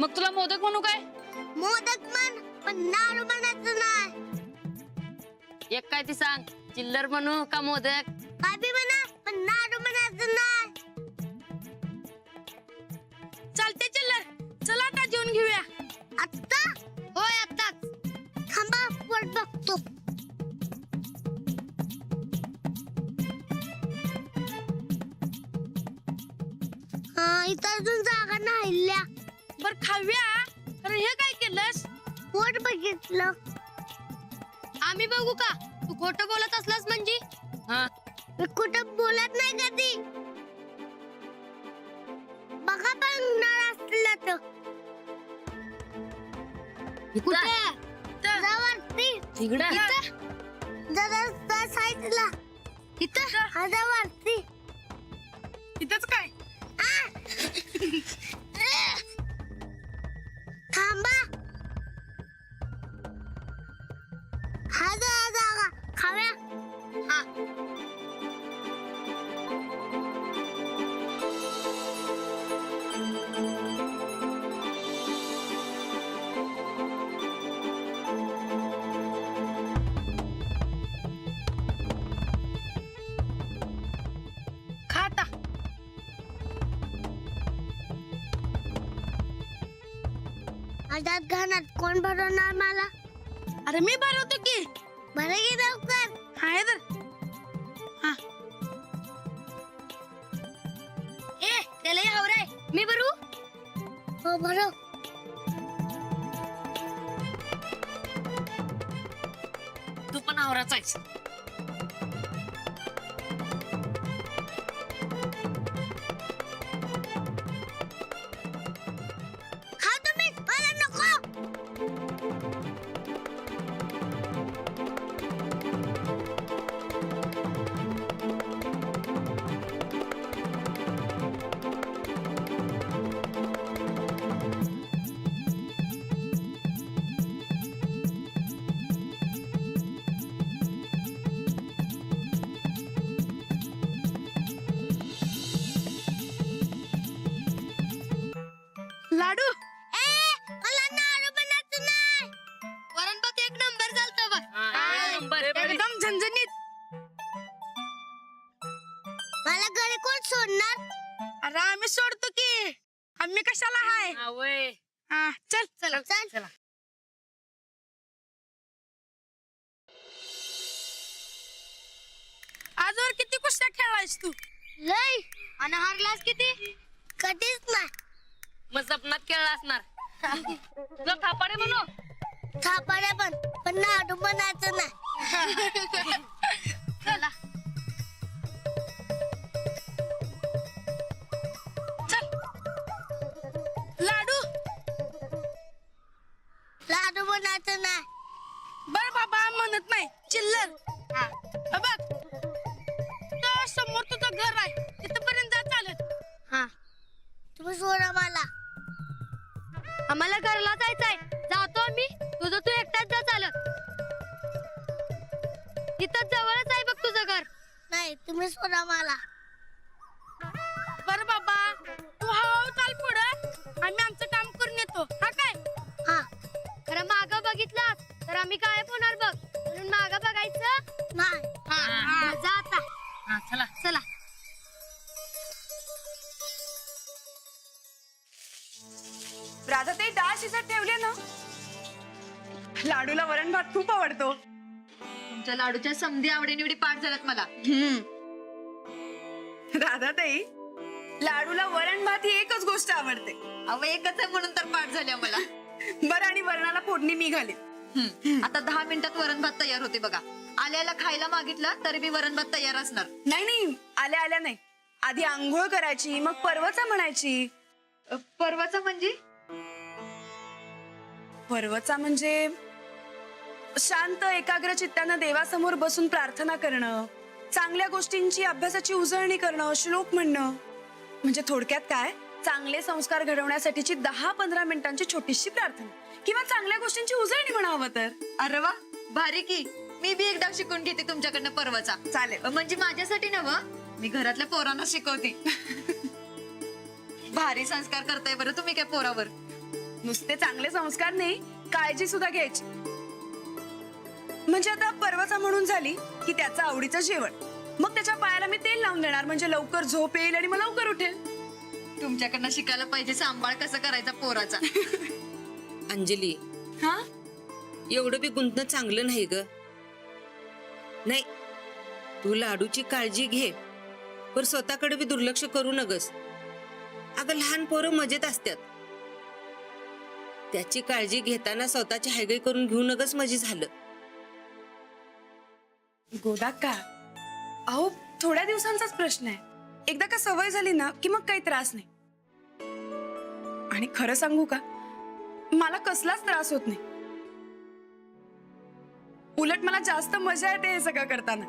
मग तुला मोदक म्हणू काय? मोदक म्हण, पण लाडू म्हणायचं नाही. एक काय ती सांग, चिल्लर म्हणू का मोदक? काय बी म्हणा, पण लाडू म्हणायचं नाही. चालते चिल्लर, चला आता जेवून घेऊया. आत्ता? होय आताच. थांबा, वर बघतो. इथं अजून जागा नाहील्या. बर खाऊया. अरे हे काय केलंस? वर बघितलं. आम्ही बघू का? तू खोटं बोलत असलास म्हणजे? हा मी कुठं बोलत नाही कधी. बघा बघणार असलं तर. कुठे? वरती तिकडे जरा साईडला. इथं हा जा वरती. इथंच काय? थांबा. हा जरा जागा खाव्या. हा. खा आता. माझ्यात घाणात कोण भरवणार मला? अरे मी भरवतो की. बरं की लवकर. हाय तर. हा. ए त्याला हवराय. मी भरू? हो भरव. तू पण आवराच आहेस. खा तुम्ही, मला नको. लाडू. मला लाडू बनायचं नाही. वरण भात एक नंबर झालता बघ. नंबर एकदम झणझणीत. मला घरी कोण सोडणार? अरे आम्ही सोडतो की. आम्ही कशाला हाय? आवय. हा चल. चला चल. चला. आजवर किती कुस्त्या खेळायस तू? लय. आणि हारलास किती? कधीच नाही. मग सपनात खेळला असणार. तुला थापाडे म्हणू? थापाड्या पण लाडू बनायचं नाही. चला. चल. लाडू. लाडू बनायचं नाही. बर बाबा म्हणत नाही. चिल्लर. बघ. तर समोर तुझं घर आहे. तिथपर्यंत जा चालत. हा. तुम्ही सोडा मला. आम्हाला घरला जायचंय. जातो आम्ही. तुझं तू एकटाच जा चालत. तिथं जवळच आहे बघ तुझं घर. नाही, तुम्ही सोडा मला. बर बाबा. तू हळूहळू चाल पुढं. आम्ही आमचं काम करून येतो. हा काय? हा. खरं मागं बघितलास तर आम्ही गायब होणार बघ. म्हणून मागं बघायचं नाही. हा. जा आता. हा चला. चला. राधा ते डाळ शिजत ठेवले ना. लाडूला वरण भात खूप आवडतो. तुमच्या लाडूच्या समधी आवडीनिवडी पाठ झाल्यात मला. राधा ताई, लाडूला वरण भात ही एकच गोष्ट आवडते. अहो एकच आहे म्हणून तर पाठ झाल्या मला. बरं, आणि वरणाला फोडणी मी घाले. आता 10 मिनिटात वरण भात तयार होते बघा. आल्याला खायला मागितलं तरी मी वरण भात तयार असणार. नाही, आल्या आल्या नाही. आधी आंघोळ करायची, मग पर्वचा म्हणायची. परवाचा म्हणजे? पर्वचा म्हणजे शांत एकाग्र चित्तानं देवासमोर बसून प्रार्थना करणं, चांगल्या गोष्टींची अभ्यासाची उजळणी करणं, श्लोक म्हणणं. म्हणजे थोडक्यात काय, चांगले संस्कार घडवण्यासाठीची 10-15 मिनिटांची छोटीशी प्रार्थना किंवा चांगल्या गोष्टींची उजळणी म्हणावं तर. अरे वा, भारी की. मी बी एकदा शिकून घेते तुमच्याकडनं परवाचा. चालेल. म्हणजे माझ्यासाठी नव्ह, मी घरातल्या पोरांना शिकवते. भारी संस्कार करताय बरं तुम्ही काय पोरावर. नुसते चांगले संस्कार नाही, काळजी सुद्धा घ्यायची. म्हणजे आता परवाचा म्हणून झाली की त्याचं आवडीचं जेवण, मग त्याच्या पायाला मी तेल लावून देणार, म्हणजे लवकर झोप येईल आणि मग लवकर उठेल. तुमच्याकडनं शिकायला पाहिजे सांभाळ कसं करायचा पोराचा. अंजली, हा एवढं बी गुंतणं चांगलं नाही ग. नाही, तू लाडूची काळजी घे, पण स्वतःकडे बी दुर्लक्ष करू नगस. अगं लहान पोरं मजेत असतात. त्याची काळजी घेताना स्वतःची हायगई करून घेऊ नगस म्हणजे झालं. गोदा का, अहो थोड्या दिवसांचाच प्रश्न आहे. एकदा का सवय झाली ना की मग काही त्रास नाही. आणि खरं सांगू का, मला कसलाच त्रास होत नाही. उलट मला जास्त मजा येते हे सगळं करताना.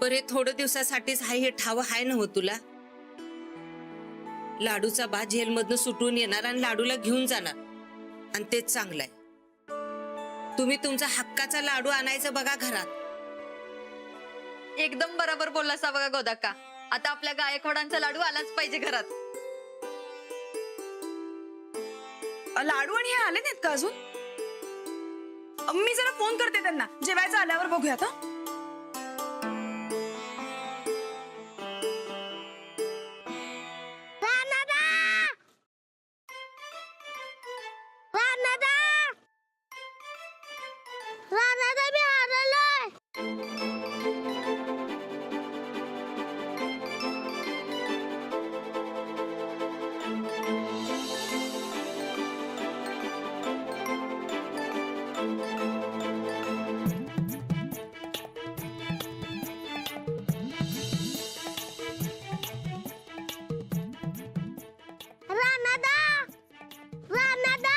पर हे थोडं दिवसासाठीच हाय, हे ठाव हाय न हो तुला. लाडूचा बा जेलमधनं सुटून येणार आणि लाडूला घेऊन जाणार, आणि तेच चांगलं आहे. तुम्ही तुमचा हक्काचा लाडू आणायचं बघा घरात. एकदम बरोबर बोललासा बघा गोदाक्का. आता आपल्या गायकवाडांचा लाडू आलाच पाहिजे घरात. लाडू आणि हे आले नाहीत का अजून? मी जरा फोन करते त्यांना, जेवायचं आल्यावर बघूयात. हं? मी हरलोय. रानादा, रानादा.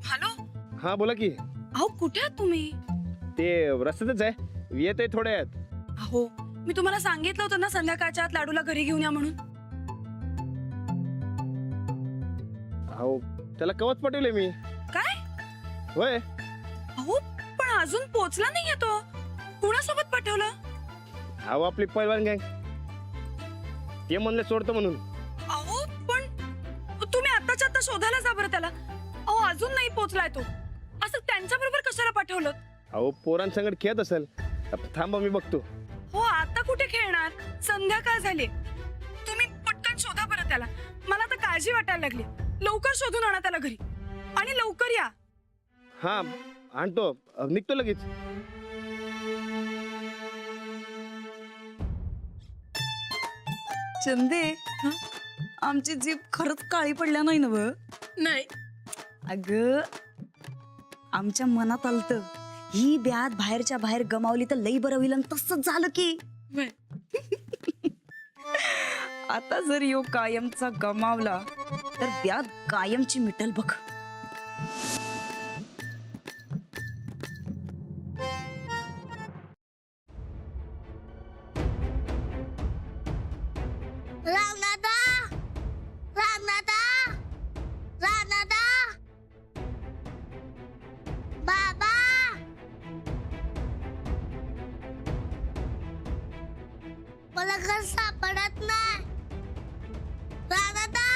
हॅलो, हा बोला की. अहो कुठे आहात तुम्ही? ते रस्त्यातच आहे, येत आहे थोड्या वेळात. अहो मी तुम्हाला सांगितलं होतं ना संध्याकाळच्या आत लाडूला घरी घेऊन या म्हणून. अहो त्याला कवच पाठवले मी. काय? होय. अहो पण अजून पोचला नाहीये तो. कुणासोबत पाठवलं? अहो आपली पैलवान गँग, ते म्हणले सोडतो म्हणून. अहो पण तुम्ही आत्ताच्या आता शोधायला जा बरं त्याला. अहो अजून नाही पोचलाय तो. असं त्यांच्या बरोबर कशाला पाठवलं? अहो पोरांसंगत खेळत असेल. थांबा मी बघतो. हो आता कुठे खेळणार, संध्याकाळ झाली. तुम्ही पटकन शोधा बरं त्याला. मला आता काळजी वाटायला लागली. लवकर शोधून आणा त्याला घरी आणि लवकर या. हा आणतो, निघतो लगेच. चंदे, आमची जीभ खरंच काळी पडल्या नाही ना व? नाही. अग आमच्या मनात आलत ही ब्यात बाहेरच्या बाहेर गमावली तर लई बरं होईल. तसंच झालं की आता जर यो कायमचा गमावला तर ब्यात कायमची मिटल बघ. रानादा, रानादा, रानादा. बाबा, मला घर सापडत नाही. रानादा.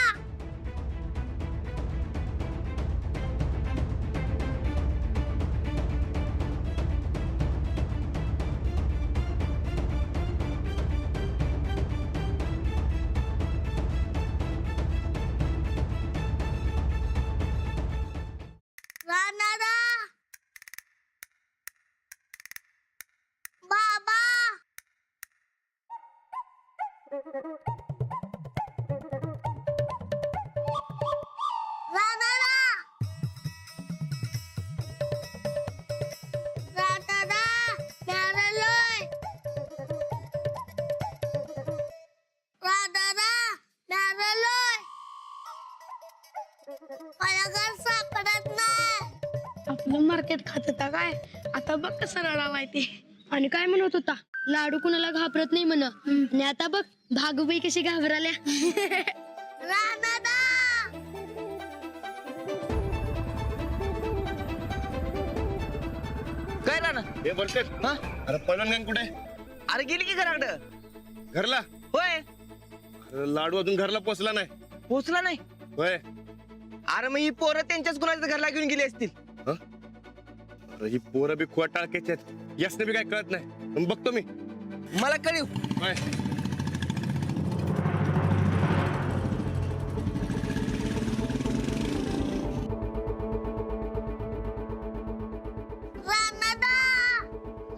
रानादा. बाबा. रानादा. रानादा, मी हरलोय. रानादा, मी हरलोय. मला घर सापडत नाही. आपलं मार्केट खात होता काय, आता बघ कसं रडा माहिती. आणि काय म्हणत होता, लाडू कुणाला घाबरत नाही म्हण. आणि आता बघ भागूबाई कशी घाबरल्या रानादा काय ना हे बरते हा? अरे पैलवान गँग कुठे अरे गेली की घराकडं घरला होय अरे लाडू अजून घरला पोचला नाही पोचला नाही होय अरे मग ही पोरं त्यांच्याच कुणाच्या घरला घेऊन गेली असतील अरे ही पोरं बी खुवा टाळक्याची आहेत यासने बी काय कळत नाही मग बघतो मी मला कळीव होय रानादा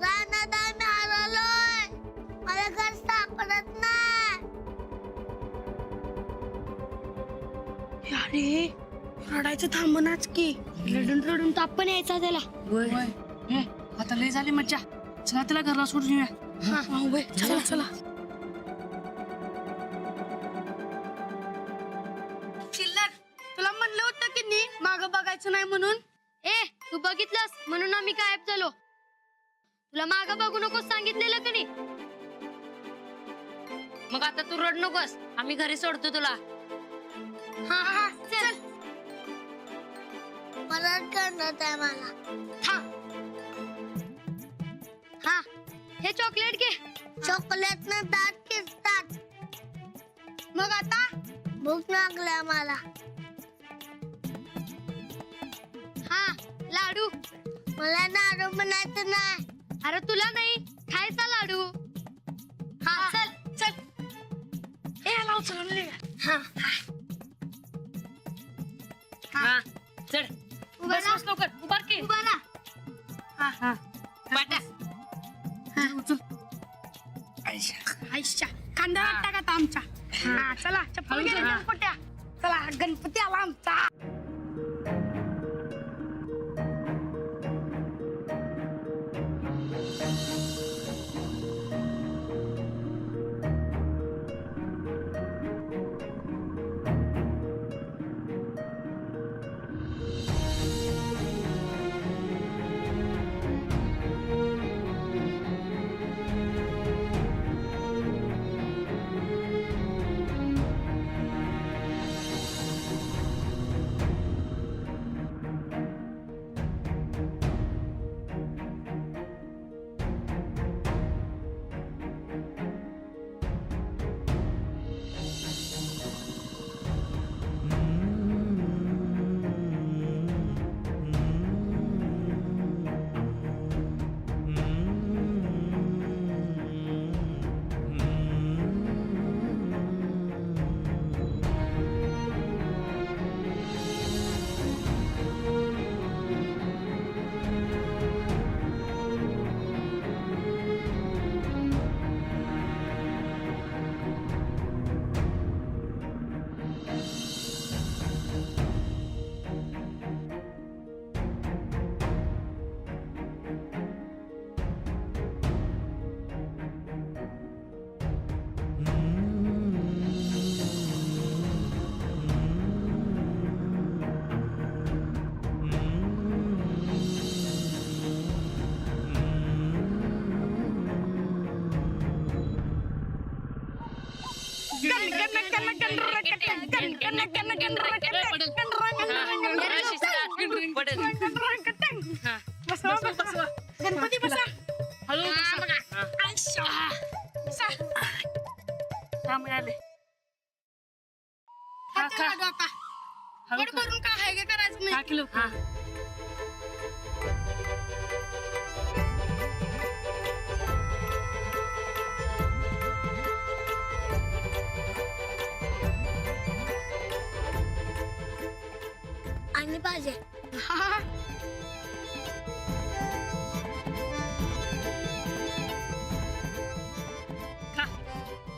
रानादा मी हरवलोय मला घर सापडत नाही अरे रडायचं थांबनाच की रडून रडून ताप पण यायचा त्याला हे, आता लय झाली मज्जा चला त्याला घरला सोडून येऊया हा, वय, चला चला चिल्लर तुला म्हणलं होतं की नी माग बघायचं नाही म्हणून ए तू बघितलंस म्हणून आम्ही गायब झालो तुला माग बघू नकोस सांगितलेलं का नाही मग आता तू रड नकोस आम्ही घरी सोडतो तुला हा हा चल परत करणार आहे मला हा हे चॉकलेट घे चॉकलेट न दात किसतात मग आता भूक लागल्या मला हा लाडू मला लाडू बनायचं नाही अरे तुला नाही खायचा लाडू हा चल चल ए लाव चल हा हा चढ उभा बस बस लवकर उभार की उभा राहा. हा पाटा आईच्या खांद्यावर टाका आमच्या हा चला चप्पल घे गणपत्या चला गणपती आला आमचा गणपती बसा हळू मिळाले करून काय आहे का करायचं नाही किलो हा आणि पाहिजे हा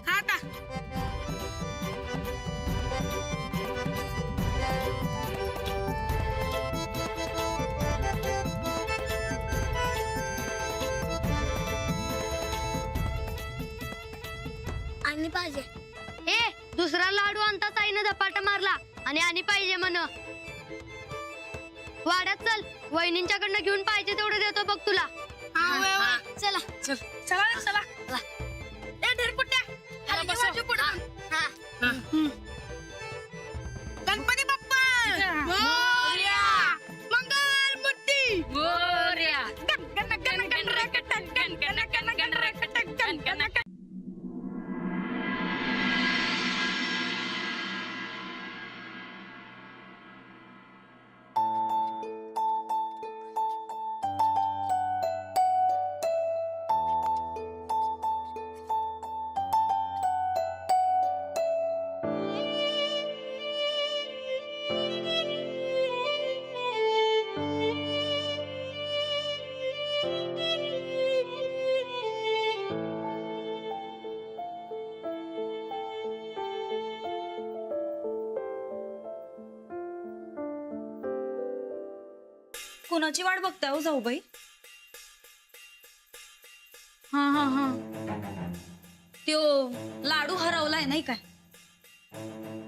आता आणि पाहिजे ए दुसरा लाडू आणताच आईनं झपाटा मारला आणि पाहिजे म्हण वाड्यात चल वहिनींच्याकडनं घेऊन पाहिजे तेवढं देतो बघ तुला हा चला चला चला ए ढेरपुट्या बसा माझ्या पुढं. गणपती बाप्पा मोरया. मंगल मूर्ती मोरया. गण गण गण गण रकटन गण गण गण गण रकटन गण गण गण. कोणाची वाट बघताय हो जाऊबाई? हा त्यो लाडू हरवलाय नाही काय?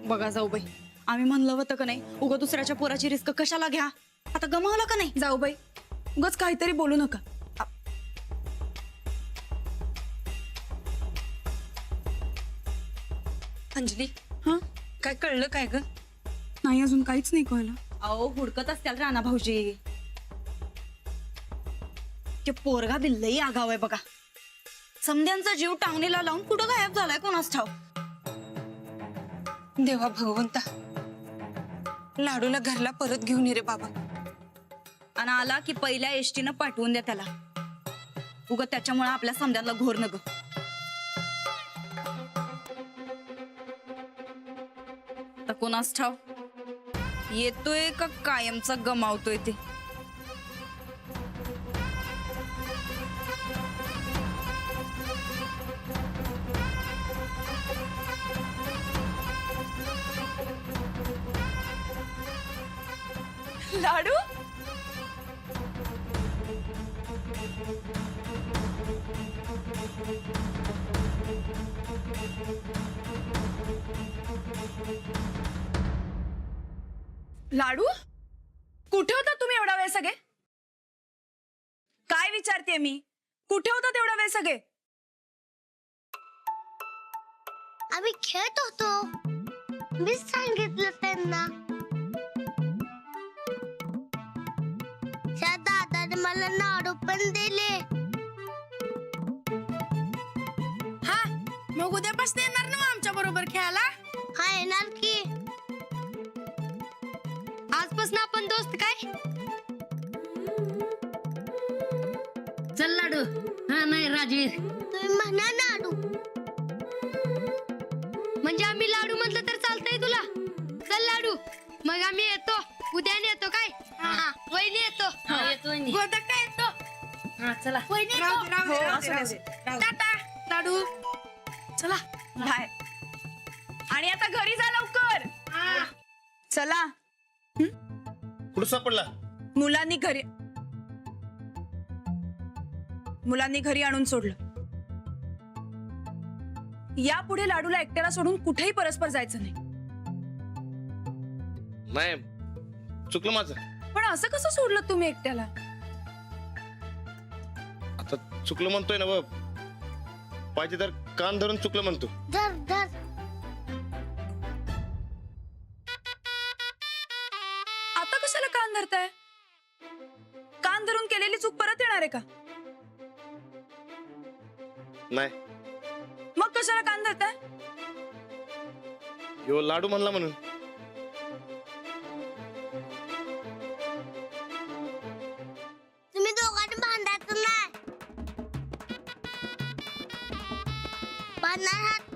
बघा जाऊबाई, आम्ही म्हणलं होतं का नाही उगा दुसऱ्याच्या पोराची रिस्क कशाला घ्या? आता गमावलं का नाही? जाऊबाई उगाच काहीतरी बोलू नका. अंजली हा काय कळलं काय ग? नाही अजून काहीच नाही कळलं. अहो हुडकत असत्याल राणा भाऊजी. ते पोरगा बिल्लही आगाव आहे बघा. समद्यांचा जीव टांगणीला लावून कुठं गायब झालाय कोणास ठाव. देवा भगवंता, लाडूला घरला परत घेऊन ये रे बाबा. आणि आला की पहिल्या एसटीनं पाठवून द्या त्याला. उगा त्याच्यामुळे आपल्या समद्यांना घोर नग. तर कोणास ठाव येतोय का कायमचा गमावतोय ते. लाडू लाडू कुठे होता तुम्ही एवढा वेळ सगळे? काय विचारते मी? कुठे होता तेवढा वेळ सगळे? आम्ही खेळत होतो. मी सांगितलं त्यांना. त्या दादाने मला लाडू पण दिले. हा मग उद्यापासून येणार ना आमच्या बरोबर खेळायला? हा येणार की. आजपासून आपण दोस्त काय? चल लाडू. हा नाही राजवीर. तुम्ही म्हणा लाडू. म्हणजे आम्ही लाडू म्हटलं तर चालतंय तुला? चल लाडू. मग आम्ही येतो. उद्या येतो काय? हा वहिनी येतो. हा, येतो वहिनी. गोदक येतो. हा चला. वहिनी राहू येतो. दे, राहू दे, राहू दे. टाटा लाडू. चला बाय. आणि आता घरी जा लवकर. चला. कुठं सापडला? मुलांनी घरी आणून सोडलं. यापुढे लाडूला एकट्याला सोडून कुठेही परस्पर जायचं नाही. नाही, चुकलं माझं. पण असं कसं सोडलं तुम्ही एकट्याला? आता चुकलं म्हणतोय ना बाब. पाहिजे तर कान धरून चुकलं म्हणतो. धर धर. आता कशाला कान धरताय? कान धरून केलेली चूक परत येणार आहे का? नाही, मग कशाला कान धरताय? यो लाडू म्हणला म्हणून. तुम्ही दोघांनी भांडायचं नाही. भांडणार आहात